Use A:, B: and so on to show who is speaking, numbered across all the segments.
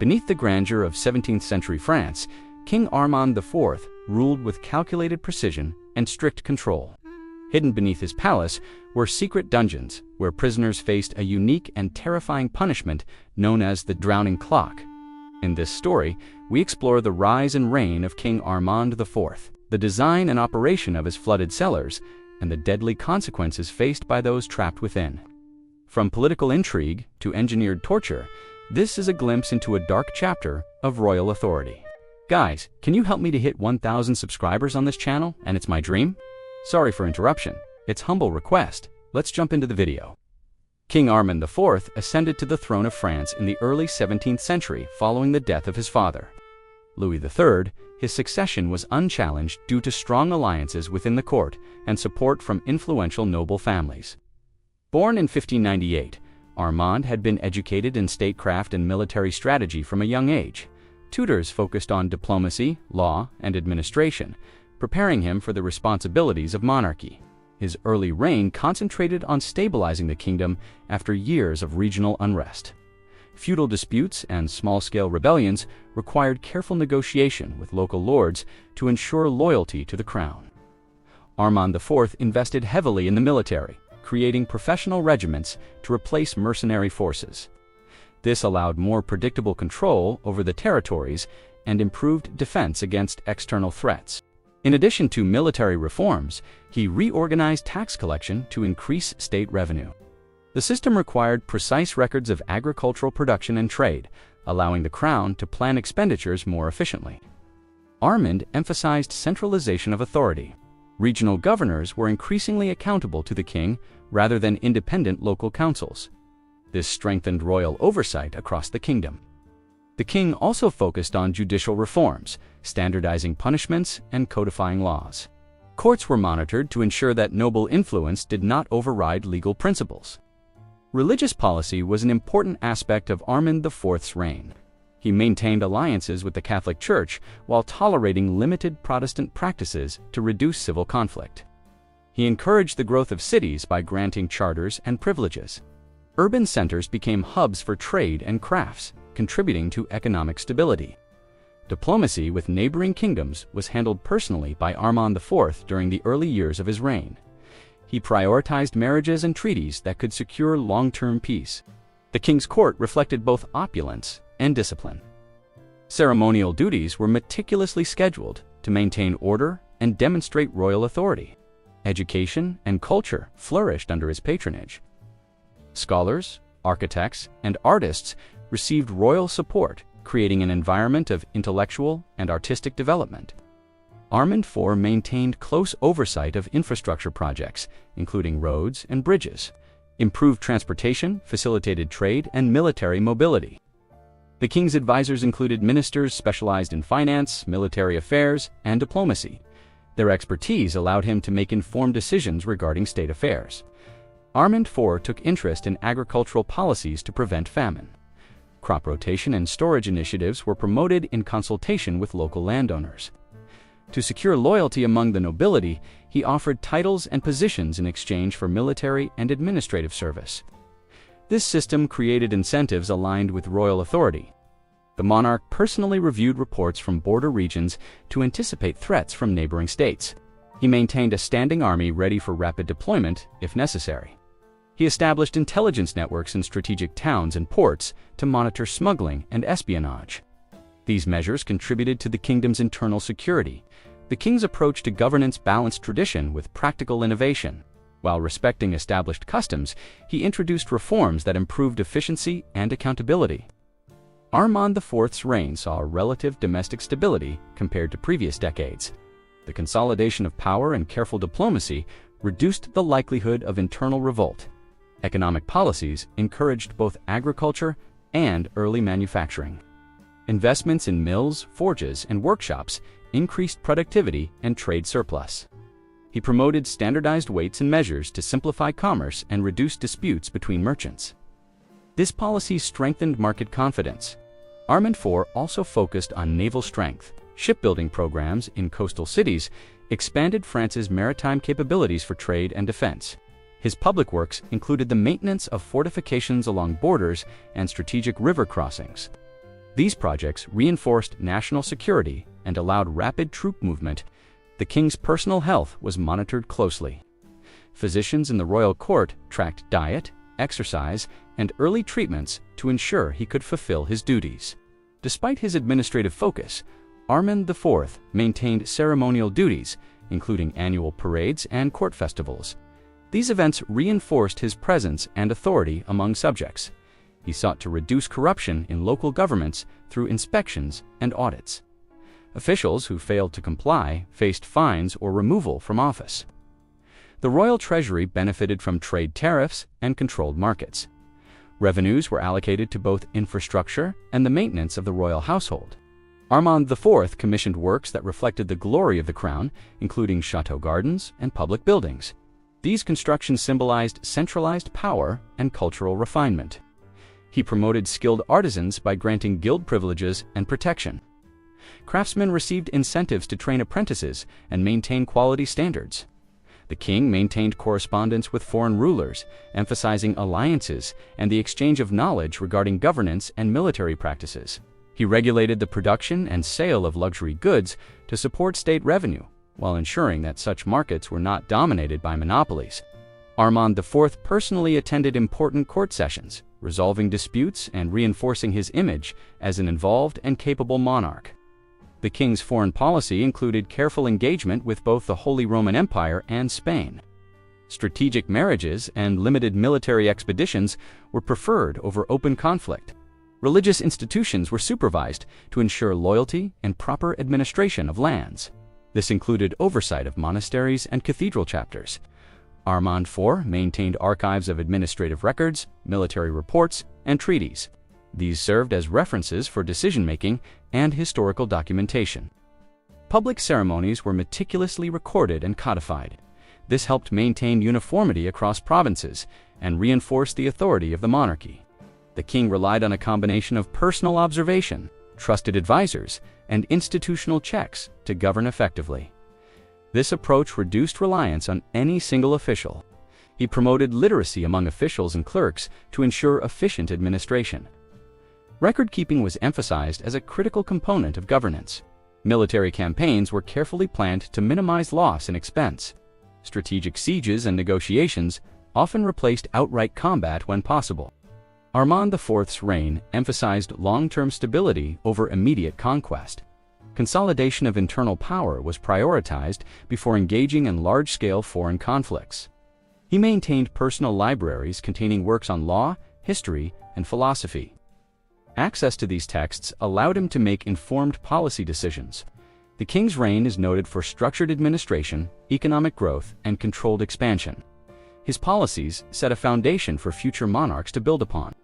A: Beneath the grandeur of 17th-century France, King Armand IV ruled with calculated precision and strict control. Hidden beneath his palace were secret dungeons where prisoners faced a unique and terrifying punishment known as the drowning clock. In this story, we explore the rise and reign of King Armand IV, the design and operation of his flooded cellars, and the deadly consequences faced by those trapped within. From political intrigue to engineered torture, this is a glimpse into a dark chapter of royal authority. Guys, can you help me to hit 1,000 subscribers on this channel? And it's my dream? Sorry for interruption. It's humble request. Let's jump into the video. King Armand IV ascended to the throne of France in the early 17th century following the death of his father. Louis III, his succession was unchallenged due to strong alliances within the court and support from influential noble families. Born in 1598, Armand had been educated in statecraft and military strategy from a young age. Tutors focused on diplomacy, law, and administration, preparing him for the responsibilities of monarchy. His early reign concentrated on stabilizing the kingdom after years of regional unrest. Feudal disputes and small-scale rebellions required careful negotiation with local lords to ensure loyalty to the crown. Armand IV invested heavily in the military, creating professional regiments to replace mercenary forces. This allowed more predictable control over the territories and improved defense against external threats. In addition to military reforms, he reorganized tax collection to increase state revenue. The system required precise records of agricultural production and trade, allowing the crown to plan expenditures more efficiently. Armand emphasized centralization of authority. Regional governors were increasingly accountable to the king rather than independent local councils. This strengthened royal oversight across the kingdom. The king also focused on judicial reforms, standardizing punishments and codifying laws. Courts were monitored to ensure that noble influence did not override legal principles. Religious policy was an important aspect of Armand IV's reign. He maintained alliances with the Catholic Church while tolerating limited Protestant practices to reduce civil conflict. He encouraged the growth of cities by granting charters and privileges. Urban centers became hubs for trade and crafts, contributing to economic stability. Diplomacy with neighboring kingdoms was handled personally by Armand IV during the early years of his reign. He prioritized marriages and treaties that could secure long-term peace. The king's court reflected both opulence and discipline. Ceremonial duties were meticulously scheduled to maintain order and demonstrate royal authority. Education and culture flourished under his patronage. Scholars, architects, and artists received royal support, creating an environment of intellectual and artistic development. Armand IV maintained close oversight of infrastructure projects, including roads and bridges, improved transportation, facilitated trade, and military mobility. The king's advisors included ministers specialized in finance, military affairs, and diplomacy. Their expertise allowed him to make informed decisions regarding state affairs. Armand IV took interest in agricultural policies to prevent famine. Crop rotation and storage initiatives were promoted in consultation with local landowners. To secure loyalty among the nobility, he offered titles and positions in exchange for military and administrative service. This system created incentives aligned with royal authority. The monarch personally reviewed reports from border regions to anticipate threats from neighboring states. He maintained a standing army ready for rapid deployment if necessary. He established intelligence networks in strategic towns and ports to monitor smuggling and espionage. These measures contributed to the kingdom's internal security. The king's approach to governance balanced tradition with practical innovation. While respecting established customs, he introduced reforms that improved efficiency and accountability. Armand IV's reign saw relative domestic stability compared to previous decades. The consolidation of power and careful diplomacy reduced the likelihood of internal revolt. Economic policies encouraged both agriculture and early manufacturing. Investments in mills, forges, and workshops increased productivity and trade surplus. He promoted standardized weights and measures to simplify commerce and reduce disputes between merchants. This policy strengthened market confidence. Armand IV also focused on naval strength. Shipbuilding programs in coastal cities expanded France's maritime capabilities for trade and defense. His public works included the maintenance of fortifications along borders and strategic river crossings. These projects reinforced national security and allowed rapid troop movement. The king's personal health was monitored closely. Physicians in the royal court tracked diet, exercise, and early treatments to ensure he could fulfill his duties. Despite his administrative focus, Armand IV maintained ceremonial duties, including annual parades and court festivals. These events reinforced his presence and authority among subjects. He sought to reduce corruption in local governments through inspections and audits. Officials who failed to comply faced fines or removal from office. The royal treasury benefited from trade tariffs and controlled markets. Revenues were allocated to both infrastructure and the maintenance of the royal household. Armand IV commissioned works that reflected the glory of the crown, including chateau gardens and public buildings. These constructions symbolized centralized power and cultural refinement. He promoted skilled artisans by granting guild privileges and protection. Craftsmen received incentives to train apprentices and maintain quality standards. The king maintained correspondence with foreign rulers, emphasizing alliances and the exchange of knowledge regarding governance and military practices. He regulated the production and sale of luxury goods to support state revenue, while ensuring that such markets were not dominated by monopolies. Armand IV personally attended important court sessions, resolving disputes and reinforcing his image as an involved and capable monarch. The king's foreign policy included careful engagement with both the Holy Roman Empire and Spain. Strategic marriages and limited military expeditions were preferred over open conflict. Religious institutions were supervised to ensure loyalty and proper administration of lands. This included oversight of monasteries and cathedral chapters. Armand IV maintained archives of administrative records, military reports, and treaties. These served as references for decision-making and historical documentation. Public ceremonies were meticulously recorded and codified. This helped maintain uniformity across provinces and reinforce the authority of the monarchy. The king relied on a combination of personal observation, trusted advisors, and institutional checks to govern effectively. This approach reduced reliance on any single official. He promoted literacy among officials and clerks to ensure efficient administration. Record-keeping was emphasized as a critical component of governance. Military campaigns were carefully planned to minimize loss and expense. Strategic sieges and negotiations often replaced outright combat when possible. Armand IV's reign emphasized long-term stability over immediate conquest. Consolidation of internal power was prioritized before engaging in large-scale foreign conflicts. He maintained personal libraries containing works on law, history, and philosophy. Access to these texts allowed him to make informed policy decisions. The king's reign is noted for structured administration, economic growth, and controlled expansion. His policies set a foundation for future monarchs to build upon.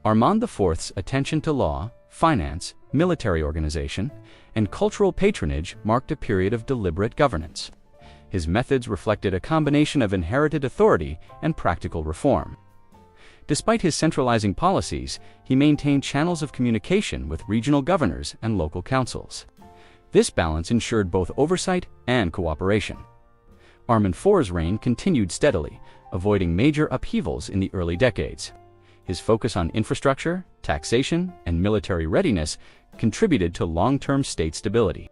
A: Armand IV's attention to law, finance, military organization, and cultural patronage marked a period of deliberate governance. His methods reflected a combination of inherited authority and practical reform. Despite his centralizing policies, he maintained channels of communication with regional governors and local councils. This balance ensured both oversight and cooperation. Armand IV's reign continued steadily, avoiding major upheavals in the early decades. His focus on infrastructure, taxation, and military readiness contributed to long-term state stability.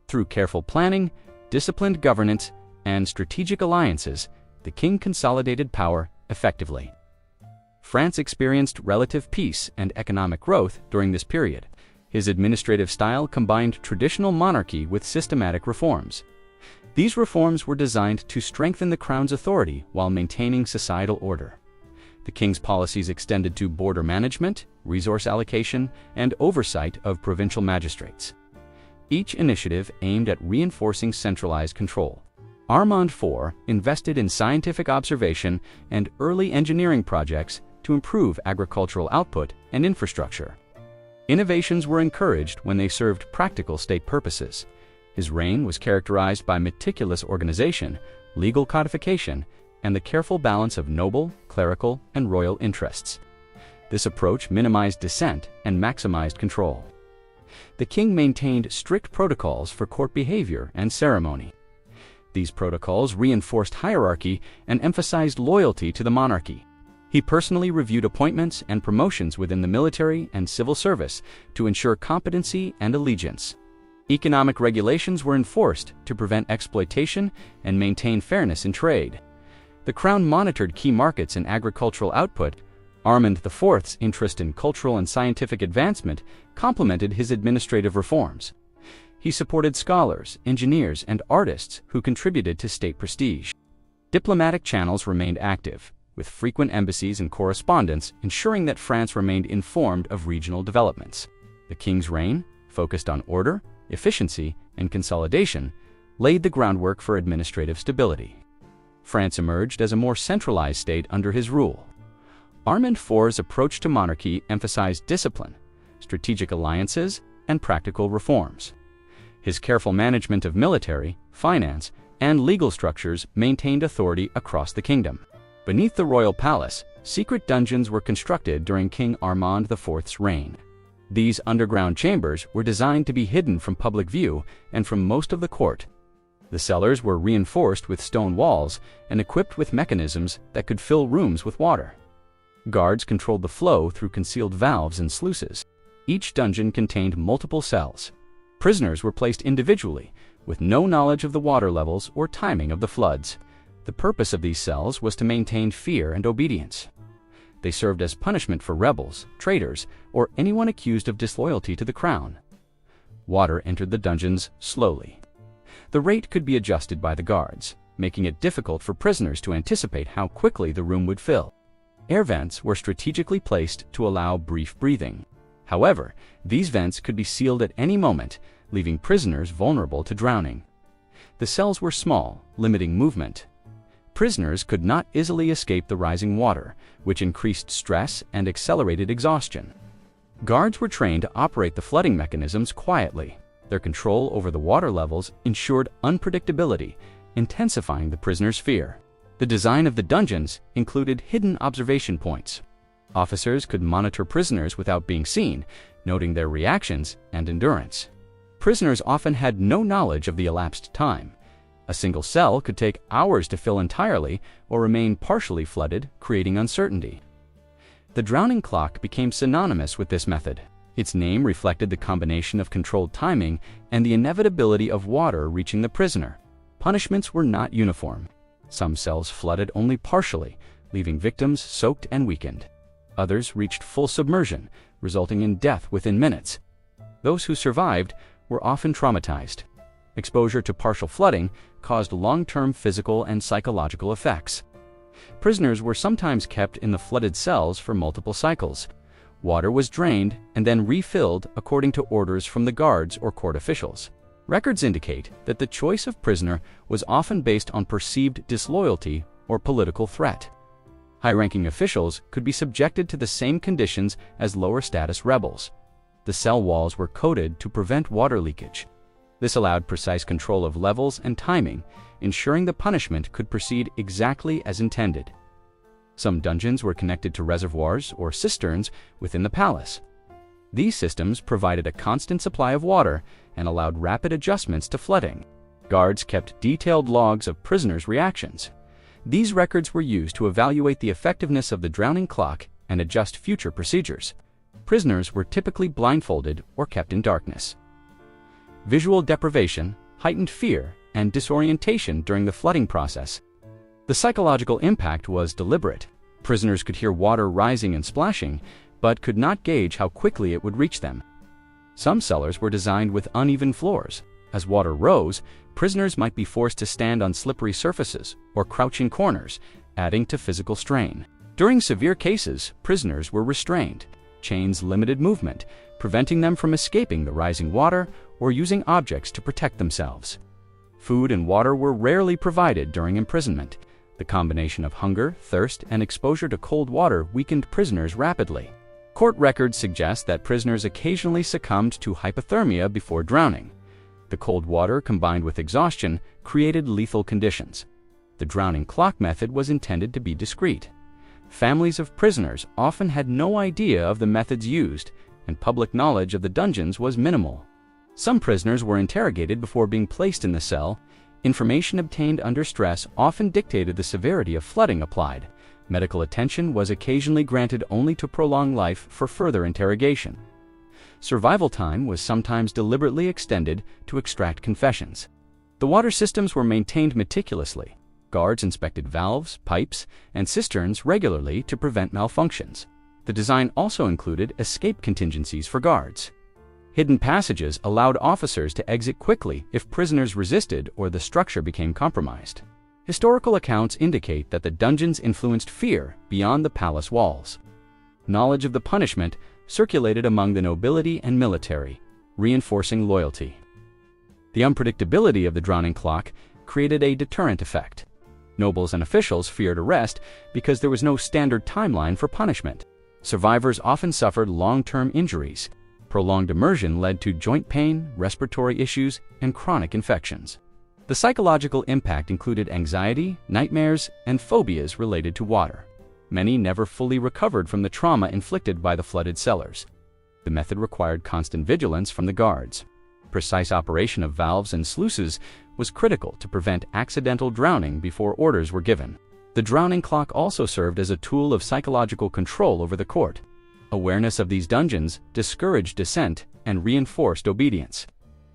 A: Through careful planning, disciplined governance, and strategic alliances, the king consolidated power effectively. France experienced relative peace and economic growth during this period. His administrative style combined traditional monarchy with systematic reforms. These reforms were designed to strengthen the crown's authority while maintaining societal order. The king's policies extended to border management, resource allocation, and oversight of provincial magistrates. Each initiative aimed at reinforcing centralized control. Armand IV invested in scientific observation and early engineering projects to improve agricultural output and infrastructure. Innovations were encouraged when they served practical state purposes. His reign was characterized by meticulous organization, legal codification, and the careful balance of noble, clerical, and royal interests. This approach minimized dissent and maximized control. The king maintained strict protocols for court behavior and ceremony. These protocols reinforced hierarchy and emphasized loyalty to the monarchy. He personally reviewed appointments and promotions within the military and civil service to ensure competency and allegiance. Economic regulations were enforced to prevent exploitation and maintain fairness in trade. The crown monitored key markets and agricultural output. Armand IV's interest in cultural and scientific advancement complemented his administrative reforms. He supported scholars, engineers, and artists who contributed to state prestige. Diplomatic channels remained active, with frequent embassies and correspondence ensuring that France remained informed of regional developments. The king's reign, focused on order, efficiency, and consolidation, laid the groundwork for administrative stability. France emerged as a more centralized state under his rule. Armand IV's approach to monarchy emphasized discipline, strategic alliances, and practical reforms. His careful management of military, finance, and legal structures maintained authority across the kingdom. Beneath the royal palace, secret dungeons were constructed during King Armand IV's reign. These underground chambers were designed to be hidden from public view and from most of the court. The cellars were reinforced with stone walls and equipped with mechanisms that could fill rooms with water. Guards controlled the flow through concealed valves and sluices. Each dungeon contained multiple cells. Prisoners were placed individually, with no knowledge of the water levels or timing of the floods. The purpose of these cells was to maintain fear and obedience. They served as punishment for rebels, traitors, or anyone accused of disloyalty to the crown. Water entered the dungeons slowly. The rate could be adjusted by the guards, making it difficult for prisoners to anticipate how quickly the room would fill. Air vents were strategically placed to allow brief breathing. However, these vents could be sealed at any moment, leaving prisoners vulnerable to drowning. The cells were small, limiting movement. Prisoners could not easily escape the rising water, which increased stress and accelerated exhaustion. Guards were trained to operate the flooding mechanisms quietly. Their control over the water levels ensured unpredictability, intensifying the prisoners' fear. The design of the dungeons included hidden observation points. Officers could monitor prisoners without being seen, noting their reactions and endurance. Prisoners often had no knowledge of the elapsed time. A single cell could take hours to fill entirely or remain partially flooded, creating uncertainty. The drowning clock became synonymous with this method. Its name reflected the combination of controlled timing and the inevitability of water reaching the prisoner. Punishments were not uniform. Some cells flooded only partially, leaving victims soaked and weakened. Others reached full submersion, resulting in death within minutes. Those who survived were often traumatized. Exposure to partial flooding caused long-term physical and psychological effects. Prisoners were sometimes kept in the flooded cells for multiple cycles. Water was drained and then refilled according to orders from the guards or court officials. Records indicate that the choice of prisoner was often based on perceived disloyalty or political threat. High-ranking officials could be subjected to the same conditions as lower-status rebels. The cell walls were coated to prevent water leakage. This allowed precise control of levels and timing, ensuring the punishment could proceed exactly as intended. Some dungeons were connected to reservoirs or cisterns within the palace. These systems provided a constant supply of water and allowed rapid adjustments to flooding. Guards kept detailed logs of prisoners' reactions. These records were used to evaluate the effectiveness of the drowning clock and adjust future procedures. Prisoners were typically blindfolded or kept in darkness. Visual deprivation, heightened fear, and disorientation during the flooding process. The psychological impact was deliberate. Prisoners could hear water rising and splashing, but could not gauge how quickly it would reach them. Some cellars were designed with uneven floors. As water rose, prisoners might be forced to stand on slippery surfaces or crouch in corners, adding to physical strain. During severe cases, prisoners were restrained. Chains limited movement, preventing them from escaping the rising water or using objects to protect themselves. Food and water were rarely provided during imprisonment. The combination of hunger, thirst, and exposure to cold water weakened prisoners rapidly. Court records suggest that prisoners occasionally succumbed to hypothermia before drowning. The cold water combined with exhaustion created lethal conditions. The drowning clock method was intended to be discreet. Families of prisoners often had no idea of the methods used, and public knowledge of the dungeons was minimal. Some prisoners were interrogated before being placed in the cell. Information obtained under stress often dictated the severity of flooding applied, Medical attention was occasionally granted only to prolong life for further interrogation. Survival time was sometimes deliberately extended to extract confessions. The water systems were maintained meticulously. Guards inspected valves, pipes, and cisterns regularly to prevent malfunctions. The design also included escape contingencies for guards. Hidden passages allowed officers to exit quickly if prisoners resisted or the structure became compromised. Historical accounts indicate that the dungeons influenced fear beyond the palace walls. Knowledge of the punishment circulated among the nobility and military, reinforcing loyalty. The unpredictability of the drowning clock created a deterrent effect. Nobles and officials feared arrest because there was no standard timeline for punishment. Survivors often suffered long-term injuries. Prolonged immersion led to joint pain, respiratory issues, and chronic infections. The psychological impact included anxiety, nightmares, and phobias related to water. Many never fully recovered from the trauma inflicted by the flooded cellars. The method required constant vigilance from the guards. Precise operation of valves and sluices was critical to prevent accidental drowning before orders were given. The drowning clock also served as a tool of psychological control over the court. Awareness of these dungeons discouraged dissent and reinforced obedience.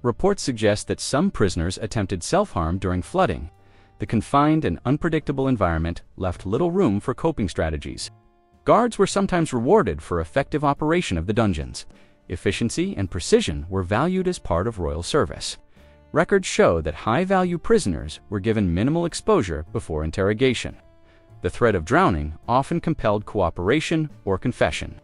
A: Reports suggest that some prisoners attempted self-harm during flooding. The confined and unpredictable environment left little room for coping strategies. Guards were sometimes rewarded for effective operation of the dungeons. Efficiency and precision were valued as part of royal service. Records show that high-value prisoners were given minimal exposure before interrogation. The threat of drowning often compelled cooperation or confession.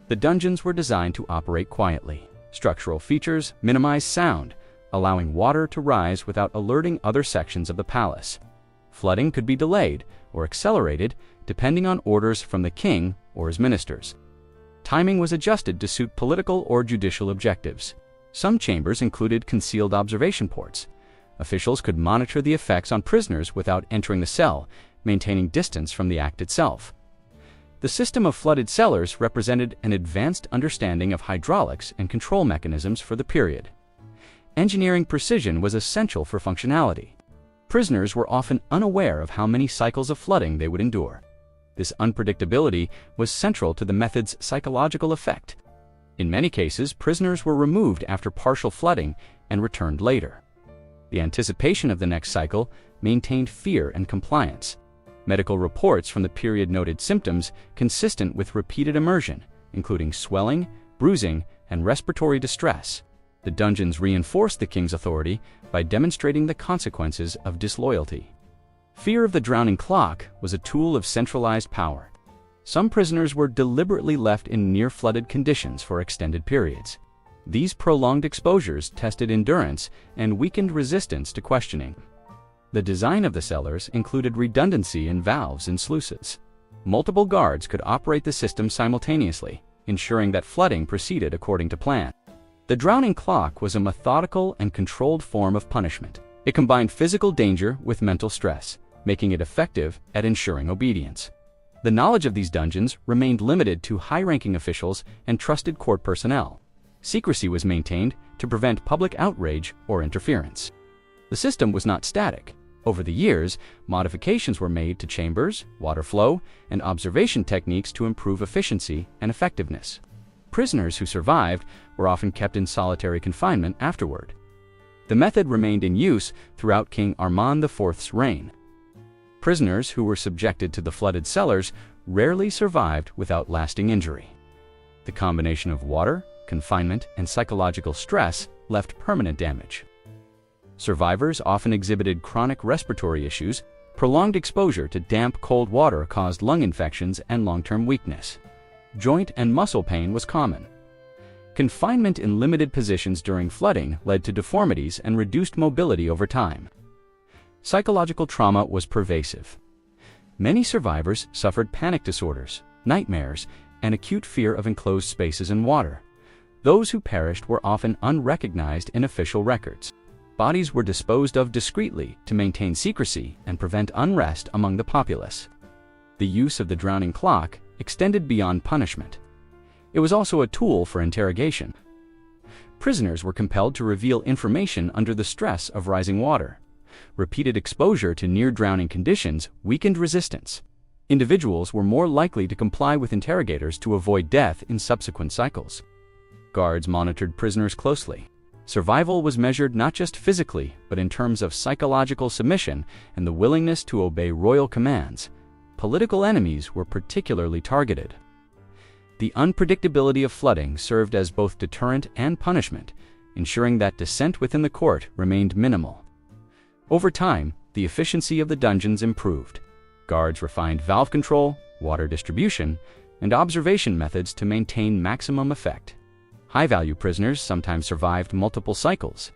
A: The dungeons were designed to operate quietly. Structural features minimized sound, allowing water to rise without alerting other sections of the palace. Flooding could be delayed or accelerated depending on orders from the king or his ministers. Timing was adjusted to suit political or judicial objectives. Some chambers included concealed observation ports. Officials could monitor the effects on prisoners without entering the cell, maintaining distance from the act itself. The system of flooded cellars represented an advanced understanding of hydraulics and control mechanisms for the period. Engineering precision was essential for functionality. Prisoners were often unaware of how many cycles of flooding they would endure. This unpredictability was central to the method's psychological effect. In many cases, prisoners were removed after partial flooding and returned later. The anticipation of the next cycle maintained fear and compliance. Medical reports from the period noted symptoms consistent with repeated immersion, including swelling, bruising, and respiratory distress. The dungeons reinforced the king's authority by demonstrating the consequences of disloyalty. Fear of the drowning clock was a tool of centralized power. Some prisoners were deliberately left in near-flooded conditions for extended periods. These prolonged exposures tested endurance and weakened resistance to questioning. The design of the cellars included redundancy in valves and sluices. Multiple guards could operate the system simultaneously, ensuring that flooding proceeded according to plan. The drowning clock was a methodical and controlled form of punishment. It combined physical danger with mental stress, making it effective at ensuring obedience. The knowledge of these dungeons remained limited to high-ranking officials and trusted court personnel. Secrecy was maintained to prevent public outrage or interference. The system was not static. Over the years, modifications were made to chambers, water flow, and observation techniques to improve efficiency and effectiveness. Prisoners who survived were often kept in solitary confinement afterward. The method remained in use throughout King Armand IV's reign. Prisoners who were subjected to the flooded cellars rarely survived without lasting injury. The combination of water, confinement, and psychological stress left permanent damage. Survivors often exhibited chronic respiratory issues. Prolonged exposure to damp, cold water caused lung infections and long-term weakness. Joint and muscle pain was common. Confinement in limited positions during flooding led to deformities and reduced mobility over time. Psychological trauma was pervasive. Many survivors suffered panic disorders, nightmares, and acute fear of enclosed spaces and water. Those who perished were often unrecognized in official records. Bodies were disposed of discreetly to maintain secrecy and prevent unrest among the populace. The use of the drowning clock extended beyond punishment. It was also a tool for interrogation. Prisoners were compelled to reveal information under the stress of rising water. Repeated exposure to near-drowning conditions weakened resistance. Individuals were more likely to comply with interrogators to avoid death in subsequent cycles. Guards monitored prisoners closely. Survival was measured not just physically, but in terms of psychological submission and the willingness to obey royal commands. Political enemies were particularly targeted. The unpredictability of flooding served as both deterrent and punishment, ensuring that dissent within the court remained minimal. Over time, the efficiency of the dungeons improved. Guards refined valve control, water distribution, and observation methods to maintain maximum effect. High-value prisoners sometimes survived multiple cycles.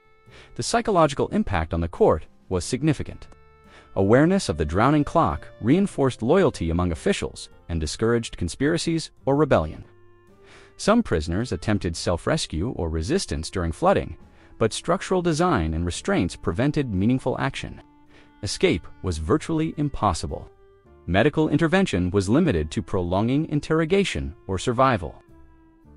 A: The psychological impact on the court was significant. Awareness of the drowning clock reinforced loyalty among officials and discouraged conspiracies or rebellion. Some prisoners attempted self-rescue or resistance during flooding, but structural design and restraints prevented meaningful action. Escape was virtually impossible. Medical intervention was limited to prolonging interrogation or survival.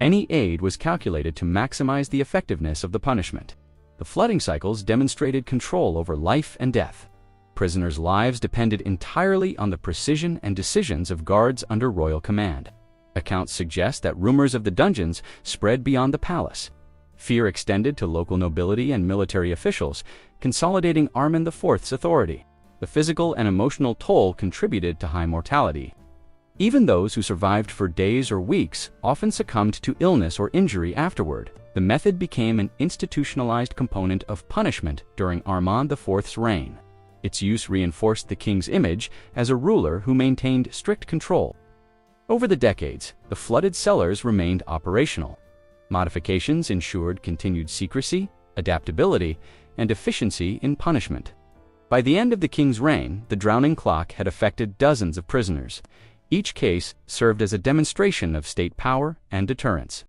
A: Any aid was calculated to maximize the effectiveness of the punishment. The flooding cycles demonstrated control over life and death. Prisoners' lives depended entirely on the precision and decisions of guards under royal command. Accounts suggest that rumors of the dungeons spread beyond the palace. Fear extended to local nobility and military officials, consolidating Armand IV's authority. The physical and emotional toll contributed to high mortality. Even those who survived for days or weeks often succumbed to illness or injury afterward. The method became an institutionalized component of punishment during Armand IV's reign. Its use reinforced the king's image as a ruler who maintained strict control. Over the decades, the flooded cellars remained operational. Modifications ensured continued secrecy, adaptability, and efficiency in punishment. By the end of the king's reign, the drowning clock had affected dozens of prisoners. Each case served as a demonstration of state power and deterrence.